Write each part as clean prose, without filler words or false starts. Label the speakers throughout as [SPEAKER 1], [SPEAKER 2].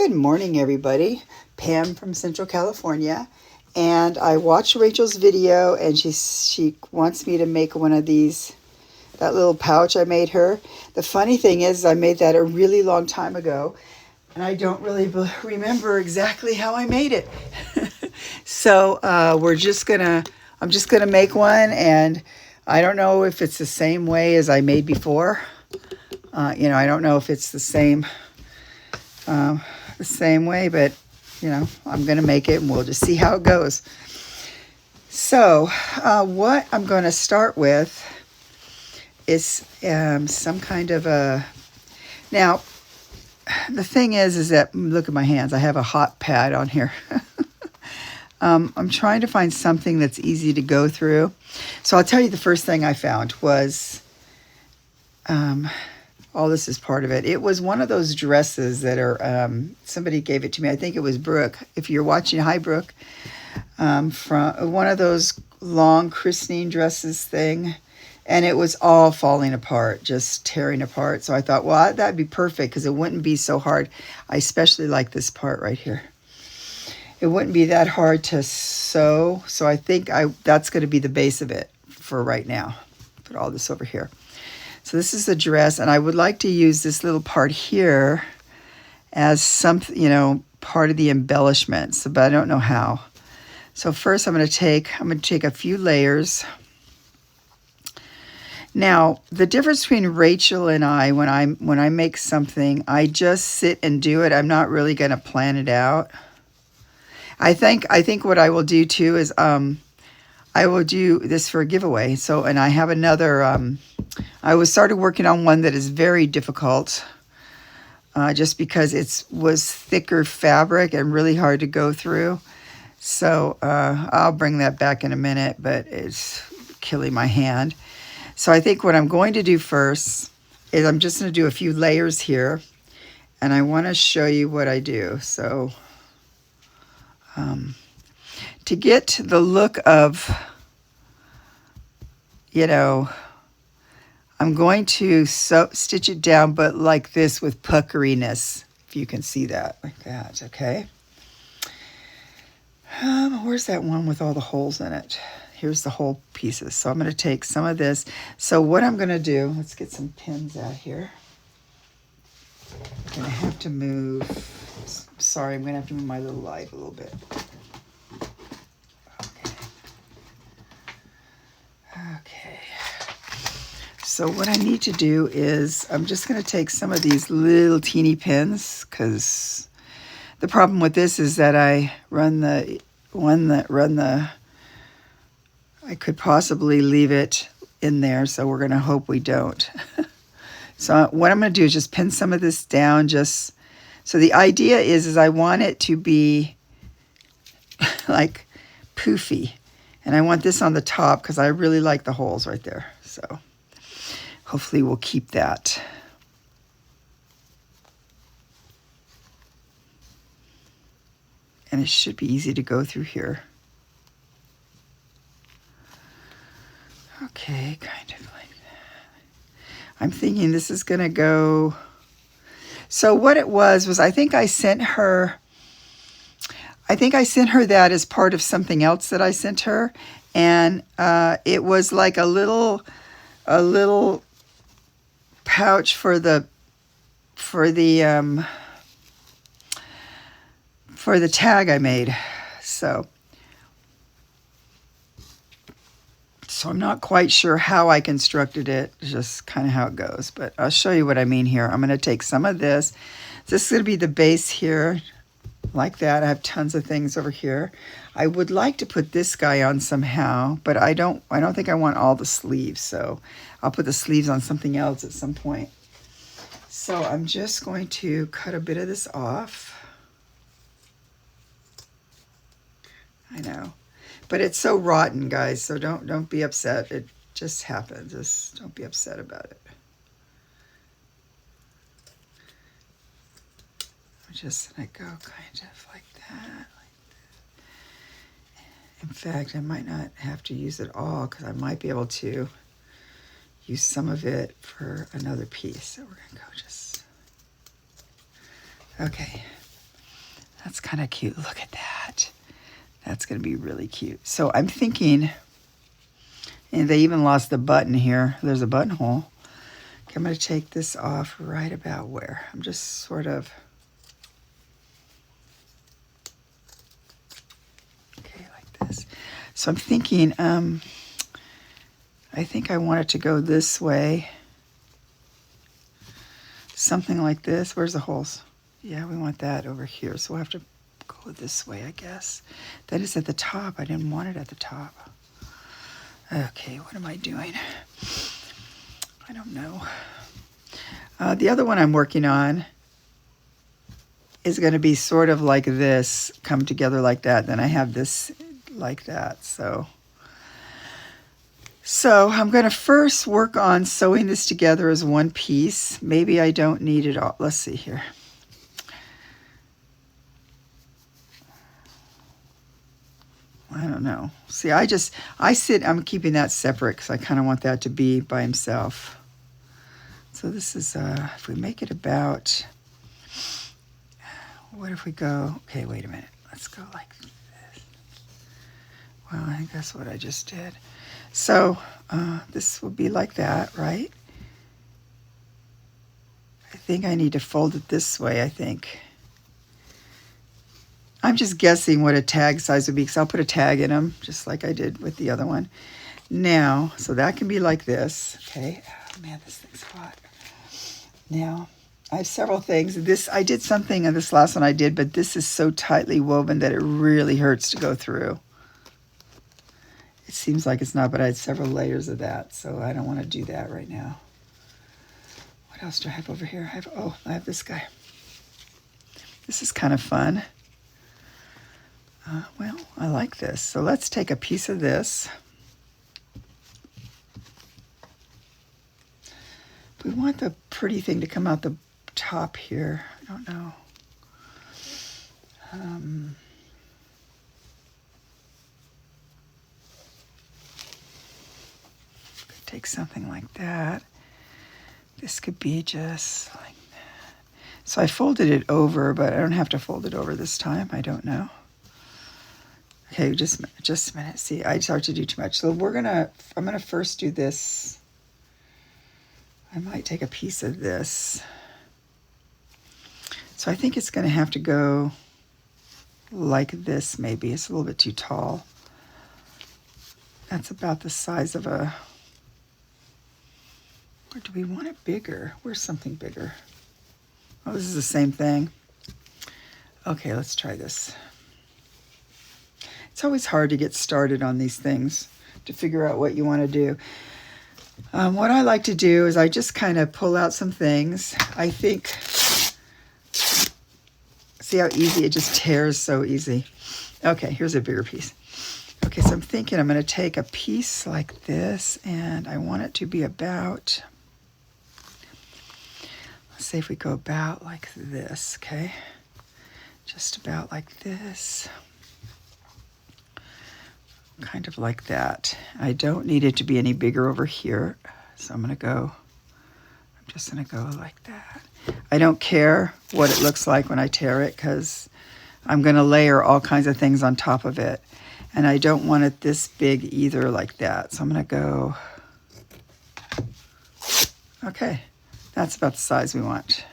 [SPEAKER 1] Good morning, everybody. Pam from Central California, and I watched Rachel's video, and she wants me to make one of these, that little pouch I made her. The funny thing is, I made that a really long time ago, and I don't really remember exactly how I made it. So I'm just gonna make one, and I don't know if it's the same way as I made before. I don't know if it's the same way, but I'm gonna make it, and we'll just see how it goes. So what I'm going to start with is some kind of a. Now, the thing is that look at my hands. I have a hot pad on here. I'm trying to find something that's easy to go through. So I'll tell you, the first thing I found was. All this is part of it. It was one of those dresses that are, somebody gave it to me. I think it was Brooke. If you're watching, hi Brooke. From one of those long christening dresses thing. And it was all falling apart, just tearing apart. So I thought, well, that'd be perfect because it wouldn't be so hard. I especially like this part right here. It wouldn't be that hard to sew. So I think that's going to be the base of it for right now. Put all this over here. So this is the dress, and I would like to use this little part here as some, part of the embellishments, but I don't know how. So first I'm going to take a few layers. Now, the difference between Rachel and I, when I make something, I just sit and do it. I'm not really going to plan it out. I think what I will do too is I will do this for a giveaway. So, and I have another, I started working on one that is very difficult, just because it was thicker fabric and really hard to go through. So I'll bring that back in a minute, but it's killing my hand. So I think what I'm going to do first is I'm just going to do a few layers here, and I want to show you what I do. So to get the look of, I'm going to stitch it down, but like this with puckeriness, if you can see that, like that, okay? Where's that one with all the holes in it? Here's the whole pieces. So I'm going to take some of this. So what I'm going to do, let's get some pins out here. I'm going to have to move, sorry, I'm going to have to move my little light a little bit. Okay. So what I need to do is I'm just going to take some of these little teeny pins, because the problem with this is that I could possibly leave it in there, so we're going to hope we don't. So what I'm going to do is just pin some of this down, just so the idea is I want it to be like poofy. And I want this on the top because I really like the holes right there. So hopefully we'll keep that. And it should be easy to go through here. Okay, kind of like that. I'm thinking this is going to go. So what it was I think I sent her that as part of something else that I sent her, and it was like a little pouch for the tag I made. So I'm not quite sure how I constructed it, just kind of how it goes, but I'll show you what I mean here. I'm going to take some of this. This is going to be the base here. Like that. I have tons of things over here. I would like to put this guy on somehow, but I don't think I want all the sleeves, so I'll put the sleeves on something else at some point. So I'm just going to cut a bit of this off. I know, but it's so rotten, guys, so don't be upset. It just happens. Just don't be upset about it. I'm just gonna go kind of like that. In fact, I might not have to use it all because I might be able to use some of it for another piece. So we're gonna go just, okay. That's kind of cute. Look at that. That's going to be really cute. So I'm thinking, and they even lost the button here. There's a buttonhole. Okay, I'm going to take this off right about where. I'm just sort of, okay, like this. So I'm thinking, I think I want it to go this way. Something like this. Where's the holes? Yeah, we want that over here. So we'll have to go this way, I guess. That is at the top. I didn't want it at the top. Okay, what am I doing? I don't know. The other one I'm working on is going to be sort of like this, come together like that. Then I have this like that. So I'm going to first work on sewing this together as one piece. Maybe I don't need it all. Let's see here. I don't know. See, I'm keeping that separate because I kind of want that to be by himself. So this is, if we make it about, what if we go, okay, wait a minute. Let's go like this. Well, I think that's what I just did. So this will be like that, right? I think I need to fold it this way, I think. I'm just guessing what a tag size would be because I'll put a tag in them just like I did with the other one. Now, so that can be like this. Okay. Oh, man, this thing's hot. Now, I have several things. I did something in this last one I did, but this is so tightly woven that it really hurts to go through. It seems like it's not, but I had several layers of that, so I don't want to do that right now. What else do I have over here? I have this guy. This is kind of fun. Well, I like this. So let's take a piece of this. We want the pretty thing to come out the top here. I don't know. Could take something like that. This could be just like that. So I folded it over, but I don't have to fold it over this time. I don't know. Okay, just a minute. See, I start to do too much. So I'm gonna first do this. I might take a piece of this. So I think it's gonna have to go like this maybe. It's a little bit too tall. That's about the size of a, or do we want it bigger? Where's something bigger? Oh, this is the same thing. Okay, let's try this. It's always hard to get started on these things, to figure out what you want to do. What I like to do is I just kind of pull out some things. I think, see how easy, it just tears so easy. Okay, here's a bigger piece. Okay, so I'm thinking I'm going to take a piece like this, and I want it to be about, let's say if we go about like this, okay? Just about like this. Kind of like that. I don't need it to be any bigger over here. So I'm just gonna go like that. I don't care what it looks like when I tear it because I'm gonna layer all kinds of things on top of it. And I don't want it this big either like that. So I'm gonna go, okay, that's about the size we want.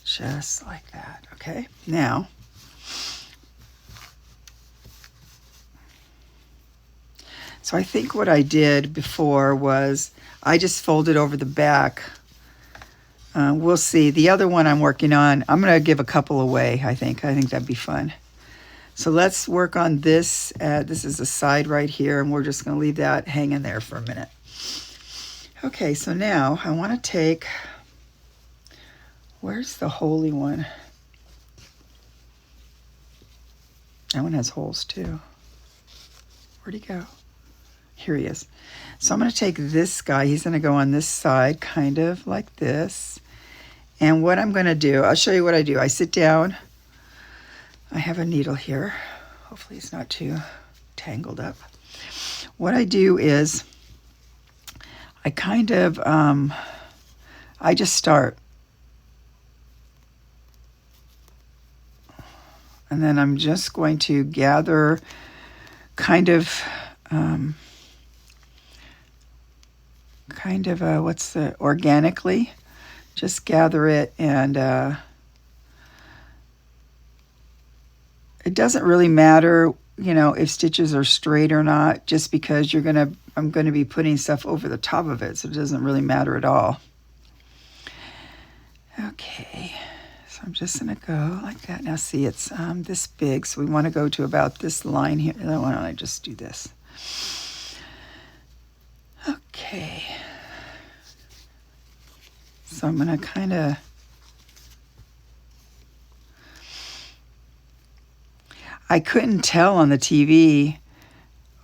[SPEAKER 1] Just like that, okay? Now, so I think what I did before was I just folded over the back. We'll see. The other one I'm working on, I'm going to give a couple away, I think. I think that'd be fun. So let's work on this. This is a side right here, and we're just going to leave that hanging there for a minute. Okay, so now I want to take, where's the holy one? That one has holes too. Where'd he go? Here he is. So I'm going to take this guy. He's going to go on this side, kind of like this. And what I'm going to do, I'll show you what I do. I sit down. I have a needle here. Hopefully it's not too tangled up. What I do is I kind of, I just start. And then I'm just going to gather kind of organically, just gather it, and it doesn't really matter, if stitches are straight or not, just because I'm going to be putting stuff over the top of it, so it doesn't really matter at all. Okay, so I'm just going to go like that. Now see, it's this big, so we want to go to about this line here. Why don't I just do this? Okay. So I'm going to kind of... I couldn't tell on the TV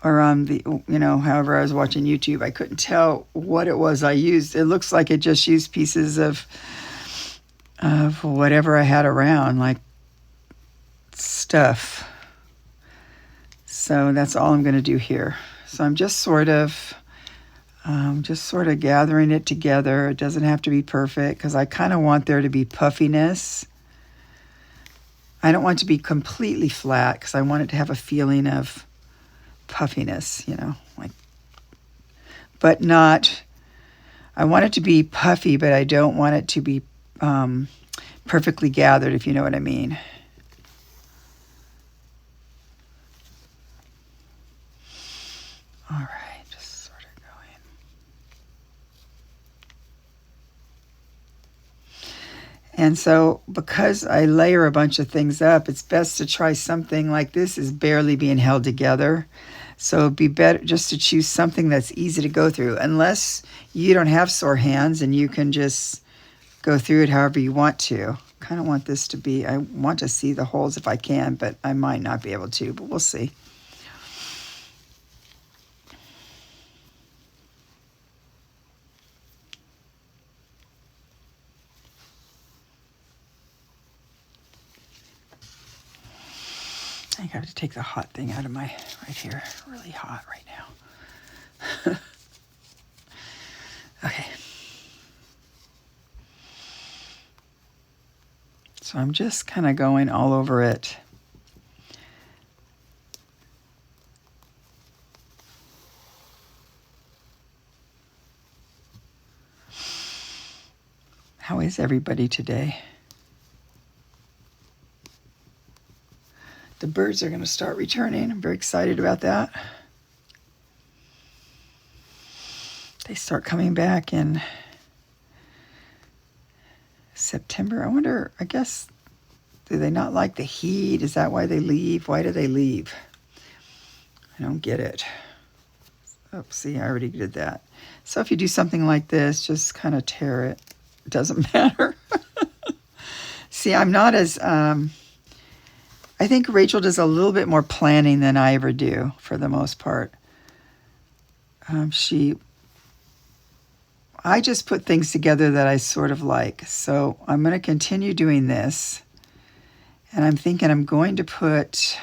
[SPEAKER 1] or on the, however I was watching YouTube, I couldn't tell what it was I used. It looks like it just used pieces of whatever I had around, like stuff. So that's all I'm going to do here. So I'm just sort of gathering it together. It doesn't have to be perfect because I kind of want there to be puffiness. I don't want it to be completely flat because I want it to have a feeling of puffiness, but not, I want it to be puffy, but I don't want it to be perfectly gathered, if you know what I mean. All right, just sort of going. And so because I layer a bunch of things up, it's best to try something like this is barely being held together. So it'd be better just to choose something that's easy to go through, unless you don't have sore hands and you can just go through it however you want to. Kind of want this to be, I want to see the holes if I can, but I might not be able to, but we'll see. I think I have to take the hot thing out of my, right here, really hot right now. Okay. So I'm just kind of going all over it. How is everybody today? The birds are going to start returning. I'm very excited about that. They start coming back in September. I wonder, I guess, do they not like the heat? Is that why they leave? Why do they leave? I don't get it. Oh, see, I already did that. So if you do something like this, just kind of tear it. It doesn't matter. See, I'm not as... I think Rachel does a little bit more planning than I ever do, for the most part. I just put things together that I sort of like. So I'm going to continue doing this. And I'm thinking I'm going to put...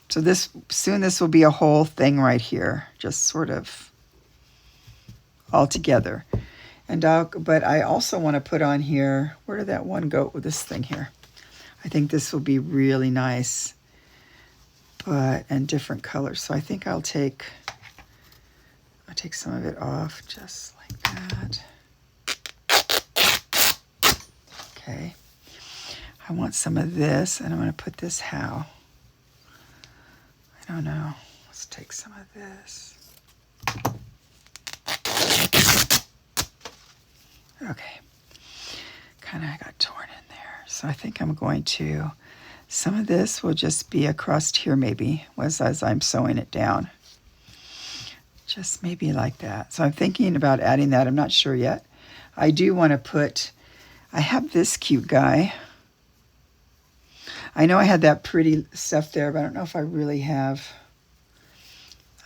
[SPEAKER 1] So soon this will be a whole thing right here, just sort of all together. But I also want to put on here, where did that one go with this thing here? I think this will be really nice, and different colors. So I think I'll take some of it off just like that. Okay. I want some of this, and I'm going to put this how? I don't know. Let's take some of this. Okay. Kind of got torn in there. So I think I'm going to, some of this will just be across here maybe, as I'm sewing it down. Just maybe like that. So I'm thinking about adding that. I'm not sure yet. I do want to put, I have this cute guy. I know I had that pretty stuff there, but I don't know if I really have.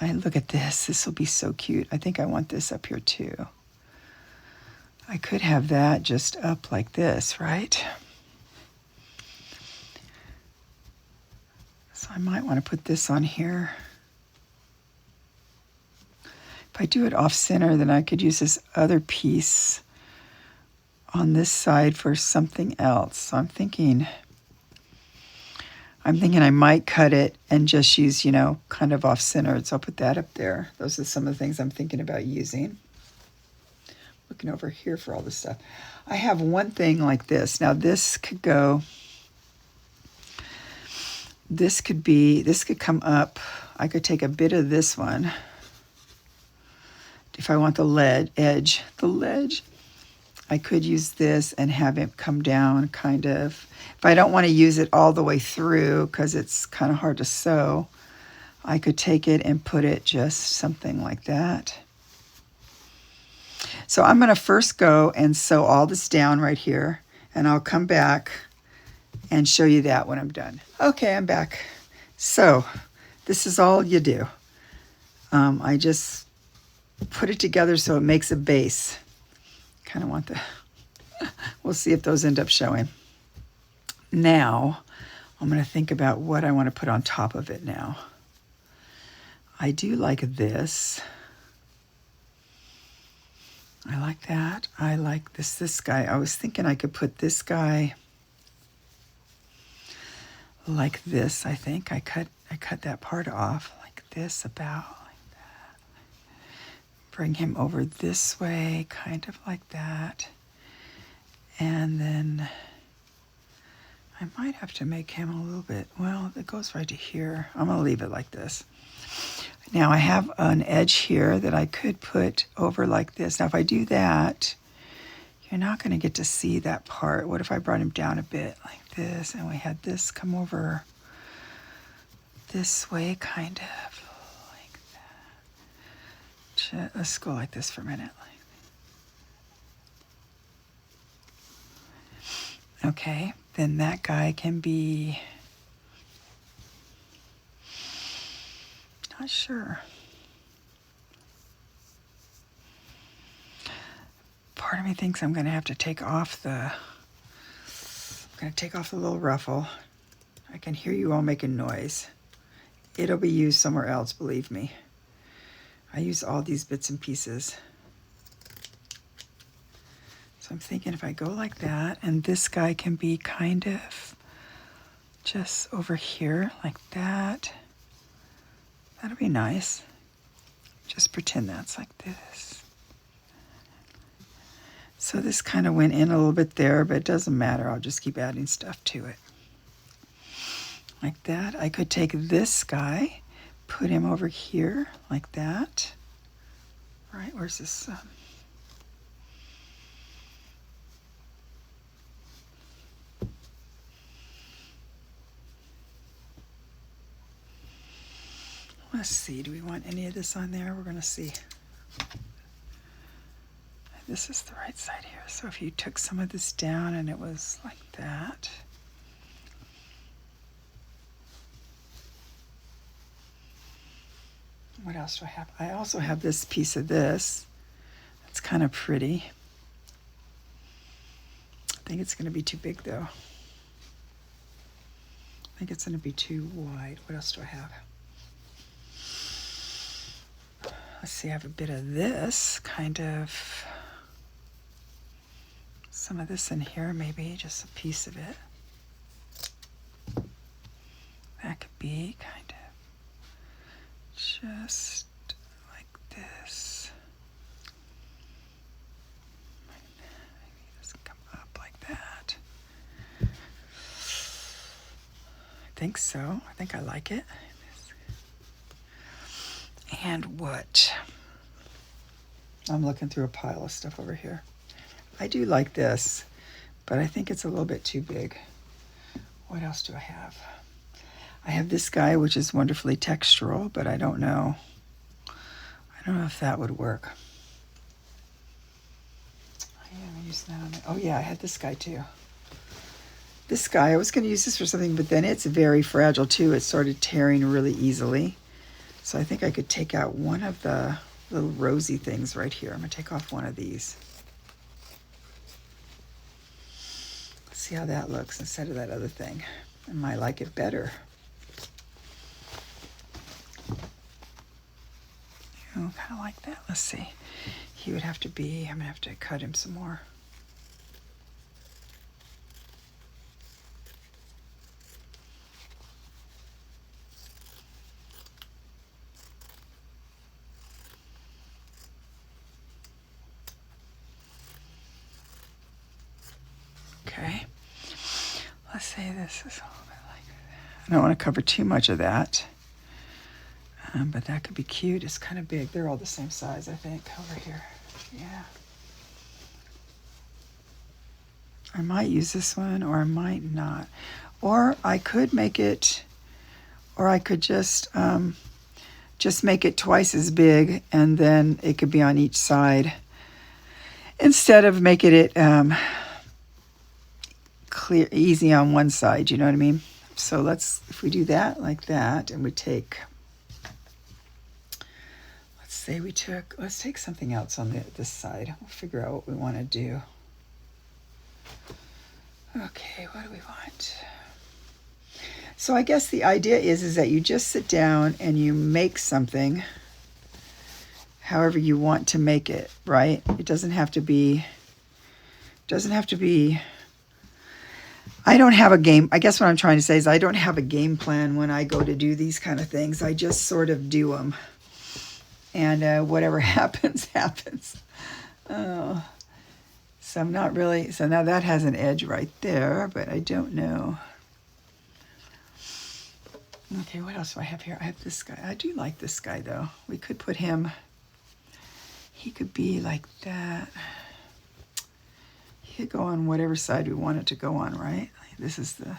[SPEAKER 1] Look at this. This will be so cute. I think I want this up here too. I could have that just up like this, right? So I might want to put this on here. If I do it off center, then I could use this other piece on this side for something else. So I'm thinking I might cut it and just use, kind of off-centered. So I'll put that up there. Those are some of the things I'm thinking about using. Looking over here for all this stuff. I have one thing like this. Now this could go, this could come up. I could take a bit of this one. If I want the ledge, I could use this and have it come down kind of. If I don't want to use it all the way through because it's kind of hard to sew, I could take it and put it just something like that. So I'm going to first go and sew all this down right here, and I'll come back and show you that when I'm done. Okay, I'm back. So this is all you do. I just put it together so it makes a base. Kind of want the, we'll see if those end up showing. Now, I'm going to think about what I want to put on top of it now. I do like this. I like that. I like this guy. I was thinking I could put this guy like this, I think. I cut that part off like this, about like that. Bring him over this way, kind of like that. And then I might have to make him a little bit, well, it goes right to here. I'm going to leave it like this. Now I have an edge here that I could put over like this. Now if I do that, you're not going to get to see that part. What if I brought him down a bit like this and we had this come over this way, kind of like that. Let's go like this for a minute. Okay, then that guy can be, not sure. Part of me thinks I'm going to have to take off the little ruffle. I can hear you all making noise. It'll be used somewhere else, believe me. I use all these bits and pieces. So I'm thinking if I go like that, and this guy can be kind of just over here like that. That'll be nice. Just pretend that's like this. So this kind of went in a little bit there, but it doesn't matter. I'll just keep adding stuff to it. Like that. I could take this guy, put him over here like that. Right, where's this? Let's see, do we want any of this on there? We're going to see. This is the right side here. So if you took some of this down and it was like that. What else do I have? I also have this piece of this. It's kind of pretty. I think it's going to be too big though. I think it's going to be too wide. What else do I have? Let's see, I have a bit of this, kind of, some of this in here, maybe just a piece of it. That could be kind of just like this. Maybe this can come up like that. I think so. I think I like it. And what? I'm looking through a pile of stuff over here. I do like this, but I think it's a little bit too big. What else do I have? I have this guy, which is wonderfully textural, but I don't know. I don't know if that would work. I am using that on it. Oh yeah, I had this guy too. This guy, I was going to use this for something, but then it's very fragile too. It started tearing really easily. So I think I could take out one of the little rosy things right here. I'm going to take off one of these. See how that looks instead of that other thing. I might like it better. Oh, kind of like that. Let's see. He would have to be, I'm going to have to cut him some more. Okay. Let's say this is a little bit like that. I don't want to cover too much of that. But that could be cute. It's kind of big. They're all the same size, I think, over here. Yeah. I might use this one, or I might not. Or I could make it, or I could just make it twice as big, and then it could be on each side. Instead of making it clear, easy on one side, you know what I mean? So if we do that like that, and we take, let's take something else on this side. We'll figure out what we want to do. Okay, what do we want? So I guess the idea is that you just sit down and you make something however you want to make it, right? It doesn't have to be, I don't have a game. I guess what I'm trying to say is I don't have a game plan when I go to do these kind of things. I just sort of do them. And whatever happens, happens. Oh. So I'm not really, so now that has an edge right there, but I don't know. Okay, what else do I have here? I have this guy. I do like this guy, though. We could put him, he could be like that. He could go on whatever side we want it to go on, right? This is the...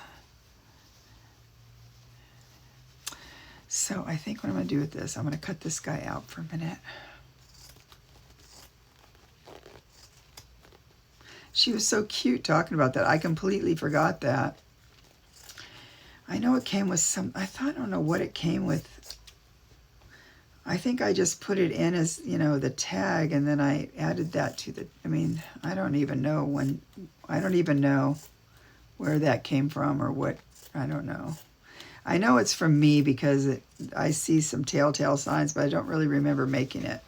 [SPEAKER 1] So I think what I'm going to do with this, I'm going to cut this guy out for a minute. She was so cute talking about that. I completely forgot that. I know it came with some, I don't know what it came with. I think I just put it in as, you know, the tag, and then I added that to the, I mean, I don't even know where that came from or what, I don't know. I know it's from me because I see some telltale signs, but I don't really remember making it.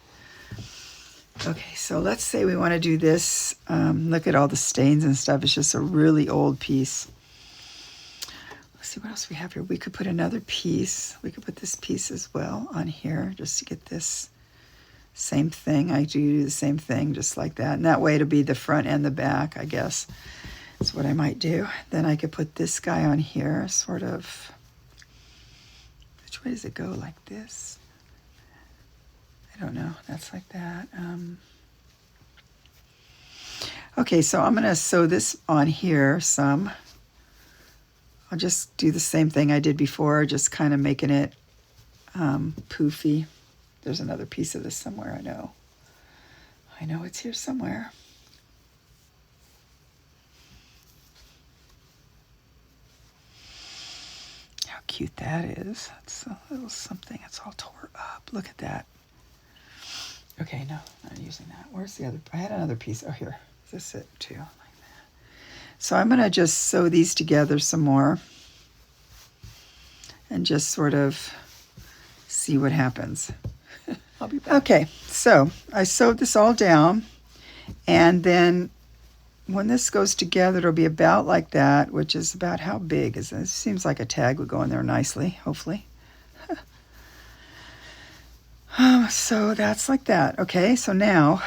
[SPEAKER 1] Okay, so let's say we want to do this. Look at all the stains and stuff. It's just a really old piece. Let's see what else we have here. We could put another piece. We could put this piece as well on here just to get this same thing. I do the same thing just like that. And that way it'll be the front and the back, I guess. That's what I might do. Then I could put this guy on here, sort of. Which way does it go? Like this? I don't know. That's like that. Okay, so I'm going to sew this on here some. I'll just do the same thing I did before, just kind of making it poofy. There's another piece of this somewhere, I know. I know it's here somewhere. How cute that is. That's a little something. It's all tore up. Look at that. Okay, no, not using that. Where's the other? I had another piece. Oh, here. Is this it too? Like that. So I'm going to just sew these together some more and just sort of see what happens. I'll be back. Okay, so I sewed this all down, and then when this goes together, it'll be about like that, which is about how big is this? It seems like a tag would go in there nicely, hopefully. So that's like that. Okay, so now,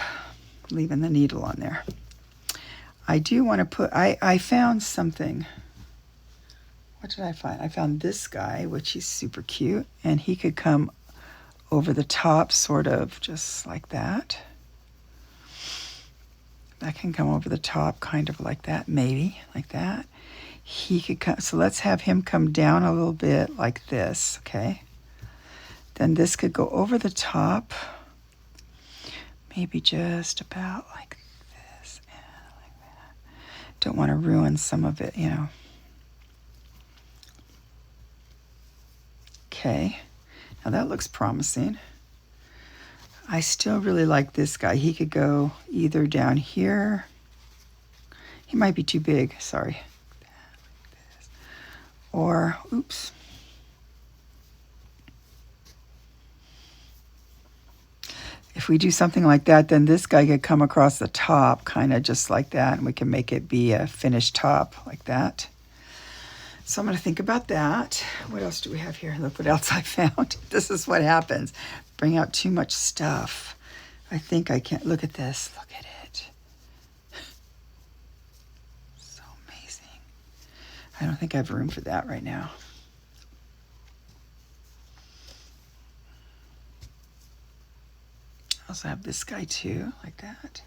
[SPEAKER 1] leaving the needle on there. I do want to put, I found something. What did I find? I found this guy, which he's super cute, and he could come over the top, sort of just like that. That can come over the top, kind of like that, maybe, like that. He could come, so let's have him come down a little bit like this, okay? Then this could go over the top, maybe just about like this, and like that. Don't want to ruin some of it, you know. Okay, now that looks promising. I still really like this guy. He could go either down here. He might be too big, sorry. Or, oops. If we do something like that, then this guy could come across the top, kind of just like that, and we can make it be a finished top like that. So I'm going to think about that. What else do we have here? Look what else I found. This is what happens. Bring out too much stuff. I think I can't. Look at this. Look at it. So I don't think I have room for that right now. I also have this guy too, like that.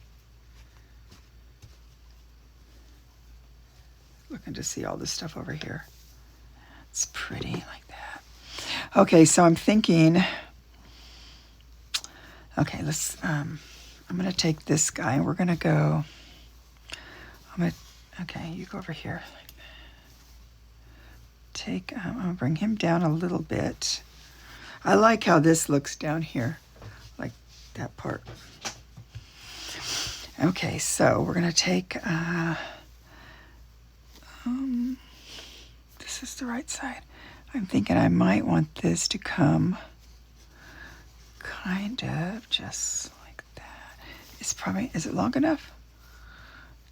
[SPEAKER 1] Looking to see all this stuff over here. It's pretty like that. Okay, so I'm thinking, okay, let's, I'm gonna take this guy and we're gonna go, okay, you go over here. I'm gonna bring him down a little bit. I like how this looks down here, like that part. Okay, so we're gonna take, this is the right side. I'm thinking I might want this to come kind of just like that. It's probably, is it long enough?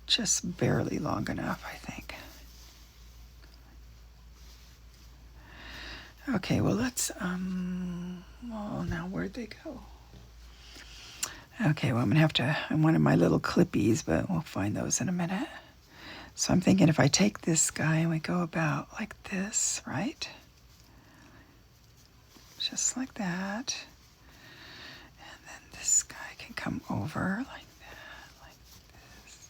[SPEAKER 1] Just barely long enough, I think. Okay, well let's, well now where'd they go? Okay, well I'm gonna have to, I wanted my little clippies, but we'll find those in a minute. So I'm thinking if I take this guy and we go about like this, right? Just like that. And then this guy can come over like that, like this.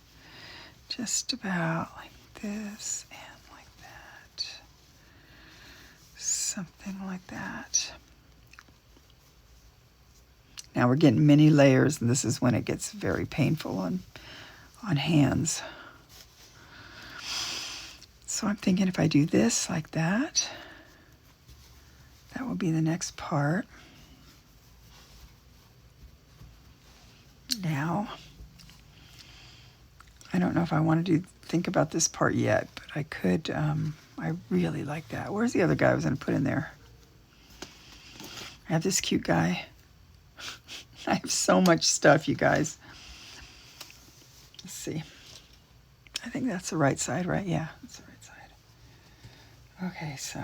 [SPEAKER 1] Just about like this and like that. Something like that. Now we're getting many layers, and this is when it gets very painful on hands. So I'm thinking if I do this like that, that will be the next part. Now, I don't know if I want to think about this part yet, but I could, I really like that. Where's the other guy I was going to put in there? I have this cute guy. I have so much stuff, you guys. Let's see. I think that's the right side, right? Yeah, that's the right side. Okay, so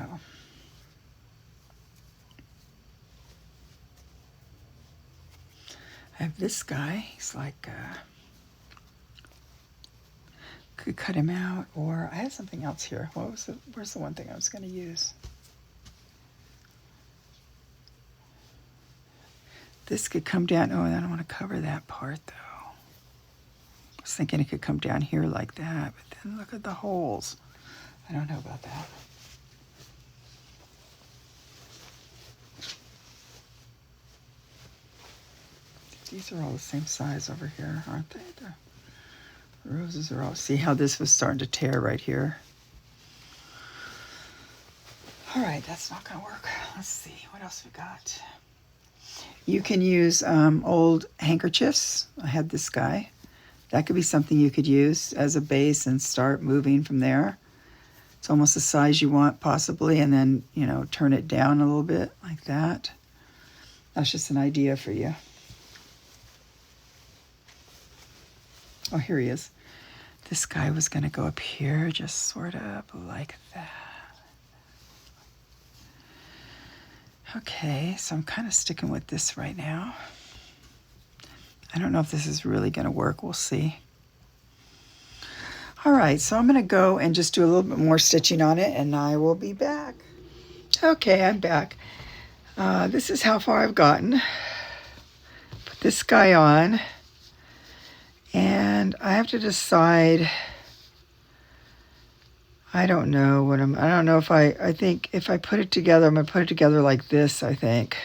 [SPEAKER 1] I have this guy. He's like, could cut him out, or I had something else here. What was it? Where's the one thing I was going to use? This could come down. Oh, I don't want to cover that part though. I was thinking it could come down here like that, but then look at the holes. I don't know about that. These are all the same size over here, aren't they? The roses are all, see how this was starting to tear right here? All right, that's not gonna work. Let's see, what else we got? You can use old handkerchiefs. I had this guy. That could be something you could use as a base and start moving from there. It's almost the size you want possibly, and then, you know, turn it down a little bit like that. That's just an idea for you. Oh, here he is. This guy was gonna go up here, just sort of like that. Okay, so I'm kind of sticking with this right now. I don't know if this is really gonna work, we'll see. All right, so I'm gonna go and just do a little bit more stitching on it and I will be back. Okay, I'm back. This is how far I've gotten. Put this guy on and I have to decide, I don't know if I think if I put it together, I'm gonna put it together like this, I think.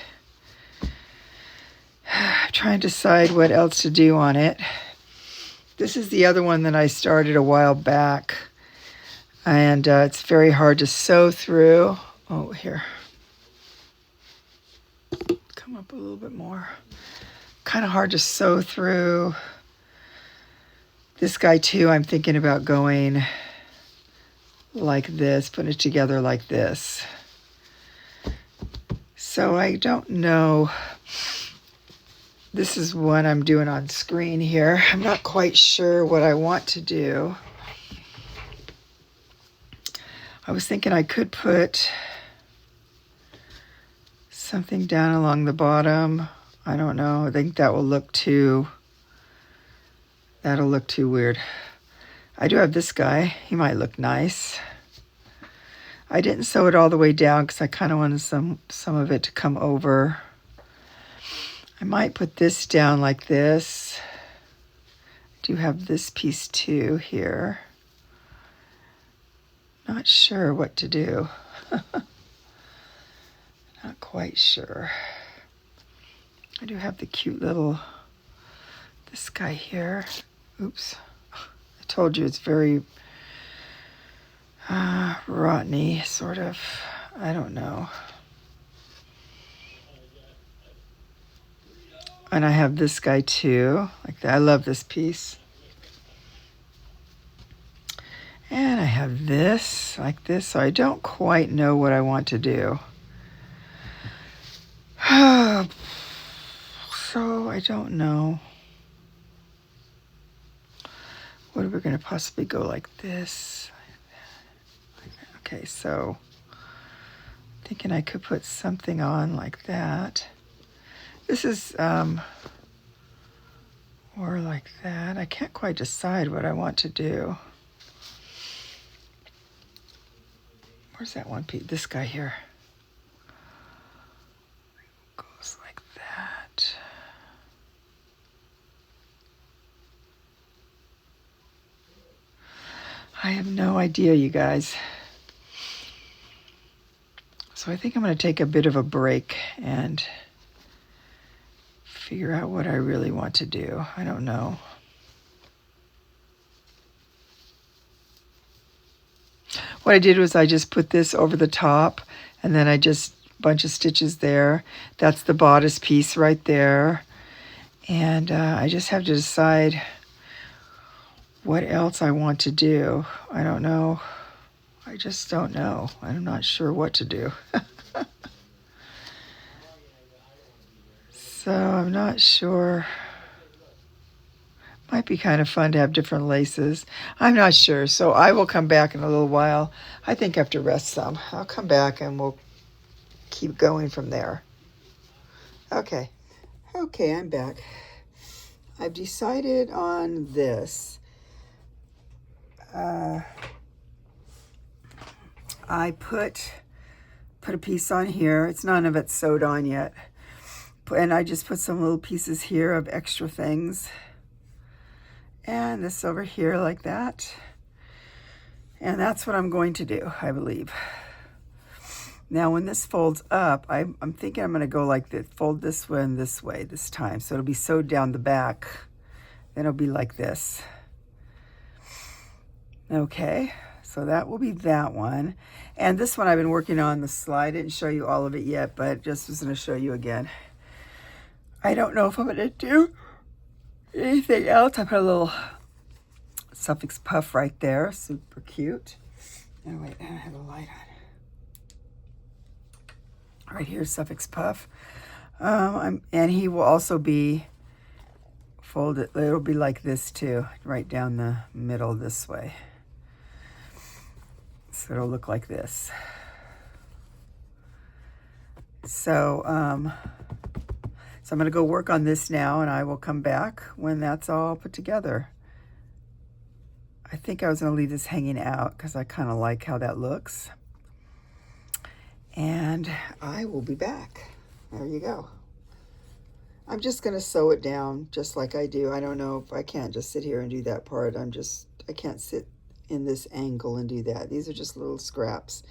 [SPEAKER 1] Trying to decide what else to do on it. This is the other one that I started a while back, and it's very hard to sew through. Oh, here. Come up a little bit more. Kind of hard to sew through. This guy too, I'm thinking about going like this, putting it together like this. So I don't know. This is what I'm doing on screen here. I'm not quite sure what I want to do. I was thinking I could put something down along the bottom. I don't know. I think that will look too, that'll look too weird. I do have this guy. He might look nice. I didn't sew it all the way down because I kind of wanted some of it to come over. I might put this down like this. I do have this piece too here. Not sure what to do. Not quite sure. I do have the cute little, this guy here. Oops. I told you it's very rotteny, sort of. I don't know. And I have this guy too, like that. I love this piece. And I have this, like this, so I don't quite know what I want to do. So I don't know. What are we going to possibly go like this? Okay, so thinking I could put something on like that. This is, or like that. I can't quite decide what I want to do. Where's that one piece? This guy here. Goes like that. I have no idea, you guys. So I think I'm going to take a bit of a break and figure out what I really want to do. I don't know. What I did was I just put this over the top, and then I just bunch of stitches there. That's the bodice piece right there. And I just have to decide what else I want to do. I don't know. I just don't know. I'm not sure what to do. So I'm not sure. Might be kind of fun to have different laces. I'm not sure. So I will come back in a little while. I think I have to rest some. I'll come back and we'll keep going from there. Okay. Okay, I'm back. I've decided on this. I put a piece on here. It's none of it sewed on yet. And I just put some little pieces here of extra things. And this over here like that. And that's what I'm going to do, I believe. Now when this folds up, I'm thinking I'm going to go like this, fold this one this way this time. So it'll be sewed down the back. Then it'll be like this. Okay, so that will be that one. And this one I've been working on the slide. I didn't show you all of it yet, but just was going to show you again. I don't know if I'm going to do anything else. I put a little suffix puff right there. Super cute. Oh, wait, I don't have a light on. Right here, suffix puff. And he will also be folded. It'll be like this too, right down the middle this way. So it'll look like this. So I'm going to go work on this now, and I will come back when that's all put together. I think I was going to leave this hanging out because I kind of like how that looks. And I will be back. There you go. I'm just going to sew it down just like I do. I don't know if I can't just sit here and do that part. I can't sit in this angle and do that. These are just little scraps.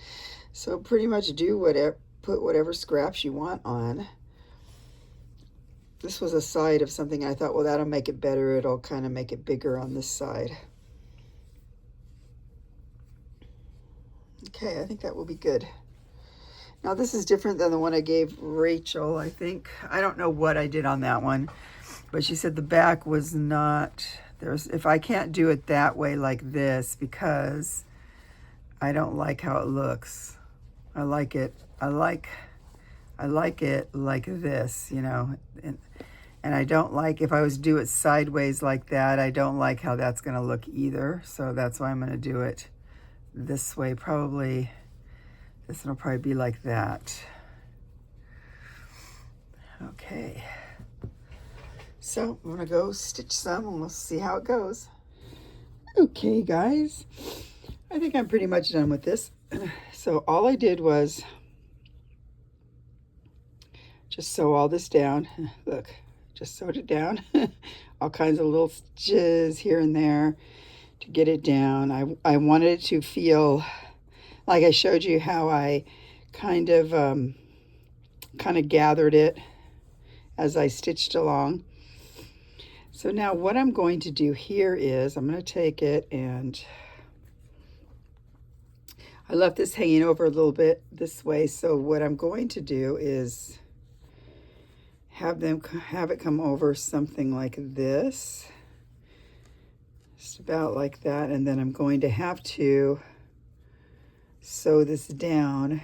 [SPEAKER 1] So pretty much do whatever, put whatever scraps you want on. This was a side of something I thought, well, that'll make it better. It'll kind of make it bigger on this side. Okay, I think that will be good. Now this is different than the one I gave Rachel, I think. I don't know what I did on that one, but she said the back was not, if I can't do it that way like this, because I don't like how it looks. I like it like this, you know, and I don't like, if I was to do it sideways like that, I don't like how that's going to look either. So that's why I'm going to do it this way. Probably, this one will probably be like that. Okay. So I'm going to go stitch some and we'll see how it goes. Okay, guys. I think I'm pretty much done with this. So all I did was just sew all this down. Look, just sewed it down. All kinds of little stitches here and there to get it down. I wanted it to feel like I showed you how I kind of gathered it as I stitched along. So now what I'm going to do here is I'm going to take it, and I left this hanging over a little bit this way. So what I'm going to do is have it come over something like this, just about like that, and then I'm going to have to sew this down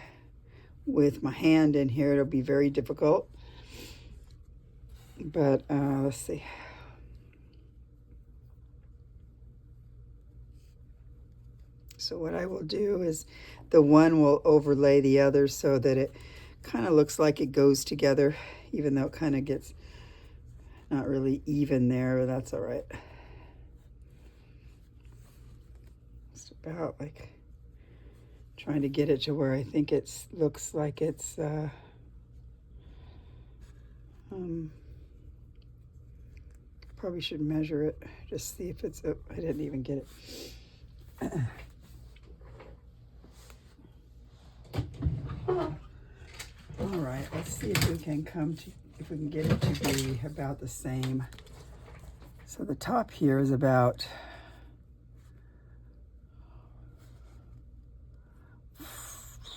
[SPEAKER 1] with my hand in here. It'll be very difficult, but let's see. So what I will do is the one will overlay the other so that it kind of looks like it goes together, even though it kind of gets not really even there, but that's all right. It's about like trying to get it to where I think it looks like it's probably should measure it, just see if it's, oh, I didn't even get it. All right, let's see if we can if we can get it to be about the same. So the top here is about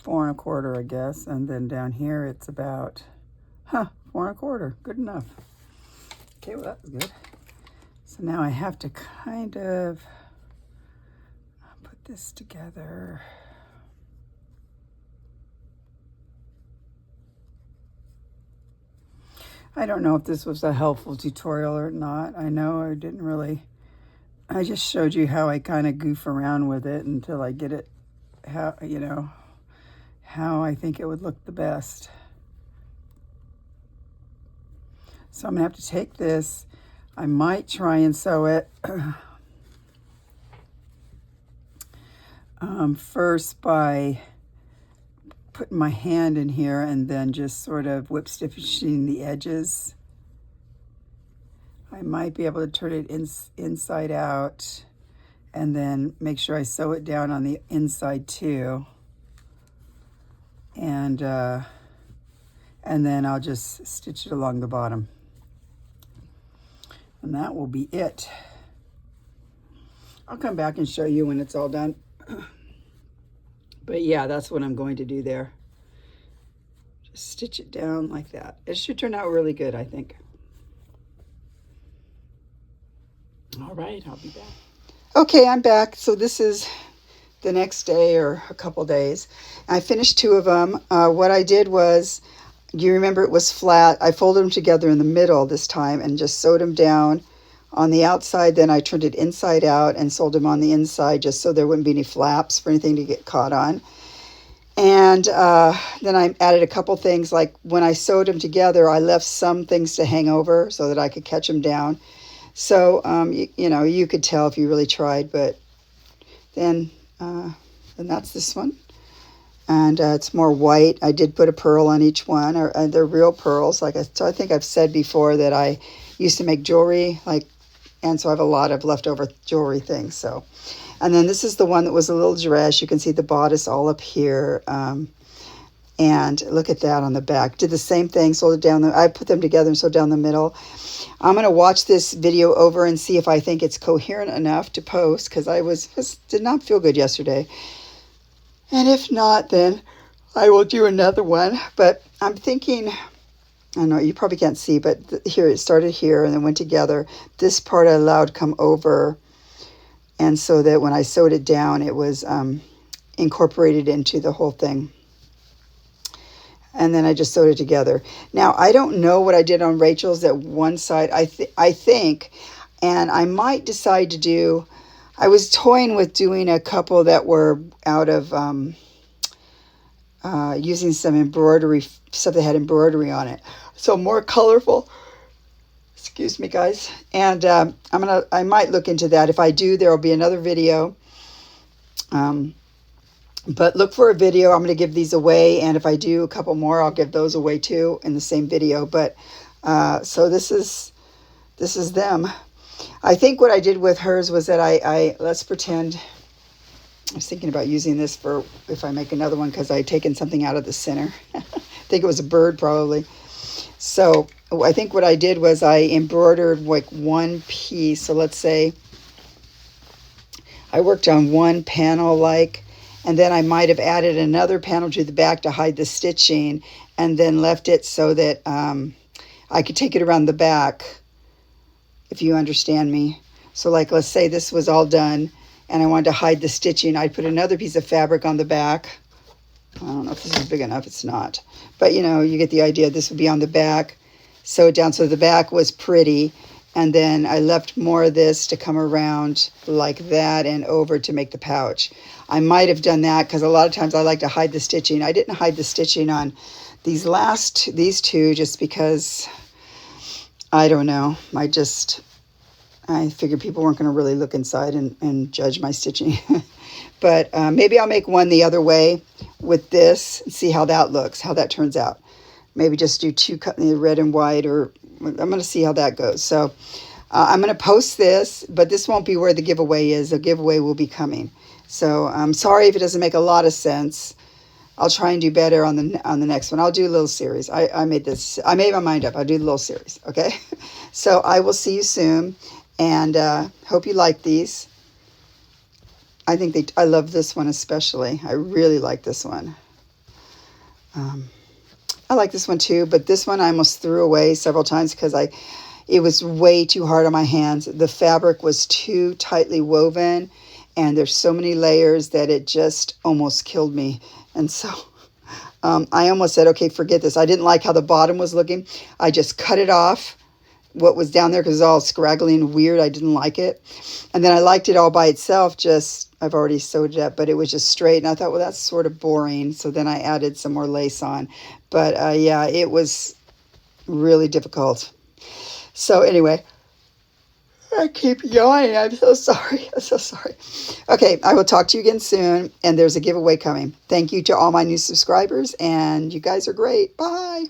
[SPEAKER 1] 4 1/4, I guess, and then down here it's about 4 1/4. Good enough. Okay, well that was good. So now I have to kind of put this together. I don't know if this was a helpful tutorial or not. I know I didn't really, I just showed you how I kind of goof around with it until I get it, how I think it would look the best. So I'm gonna have to take this. I might try and sew it first by putting my hand in here and then just sort of whip stitching the edges. I might be able to turn it inside out and then make sure I sew it down on the inside too. And then I'll just stitch it along the bottom. And that will be it. I'll come back and show you when it's all done. But yeah, that's what I'm going to do there. Just stitch it down like that. It should turn out really good, I think. All right, I'll be back. Okay, I'm back. So this is the next day or a couple days. I finished 2 of them. What I did was, you remember it was flat. I folded them together in the middle this time and just sewed them down on the outside. Then I turned it inside out and sewed them on the inside just so there wouldn't be any flaps for anything to get caught on. And then I added a couple things, like when I sewed them together, I left some things to hang over so that I could catch them down. So, you know, you could tell if you really tried, but then that's this one. And it's more white. I did put a pearl on each one, or they're real pearls. So I think I've said before that I used to make jewelry, and so I have a lot of leftover jewelry things. So, and then this is the one that was a little dress. You can see the bodice all up here. And look at that on the back. Did the same thing, sewed it down. I put them together and sewed down the middle. I'm going to watch this video over and see if I think it's coherent enough to post, because I did not feel good yesterday. And if not, then I will do another one. But I'm thinking, I know you probably can't see, but here it started here and then went together. This part I allowed come over, and so that when I sewed it down, it was incorporated into the whole thing. And then I just sewed it together. Now, I don't know what I did on Rachel's at one side, I think, and I might decide to do, I was toying with doing a couple that were out of using some embroidery, stuff that had embroidery on it. So more colorful. Excuse me, guys. And I might look into that. If I do, there will be another video But look for a video. I'm going to give these away, and if I do a couple more, I'll give those away too in the same video. But so this is them. I think what I did with hers was that I let's pretend. I was thinking about using this for if I make another one because I had taken something out of the center. I think it was a bird probably. So I think what I did was I embroidered like one piece. So let's say I worked on one panel like, and then I might have added another panel to the back to hide the stitching, and then left it so that I could take it around the back, if you understand me. So like, let's say this was all done and I wanted to hide the stitching. I'd put another piece of fabric on the back. I don't know if this is big enough. It's not. But, you know, you get the idea. This would be on the back. Sew it down so the back was pretty. And then I left more of this to come around like that and over to make the pouch. I might have done that because a lot of times I like to hide the stitching. I didn't hide the stitching on these two just because, I don't know. I figured people weren't going to really look inside and judge my stitching. But maybe I'll make one the other way with this and see how that looks, how that turns out. Maybe just do two cut in the red and white, or I'm going to see how that goes. So I'm going to post this, but this won't be where the giveaway is. The giveaway will be coming. So I'm sorry if it doesn't make a lot of sense. I'll try and do better on the next one. I'll do a little series. I made my mind up. I'll do the little series. Okay. So I will see you soon. And hope you like these. I love this one especially. I really like this one. I like this one too, but this one I almost threw away several times because it was way too hard on my hands. The fabric was too tightly woven, and there's so many layers that it just almost killed me. And so I almost said, okay, forget this. I didn't like how the bottom was looking. I just cut it off, what was down there, because it was all scraggly and weird. I didn't like it. And then I liked it all by itself, I've already sewed it up, but it was just straight. And I thought, well, that's sort of boring. So then I added some more lace on. But yeah, it was really difficult. So anyway, I keep yawning. I'm so sorry. I'm so sorry. Okay, I will talk to you again soon. And there's a giveaway coming. Thank you to all my new subscribers. And you guys are great. Bye.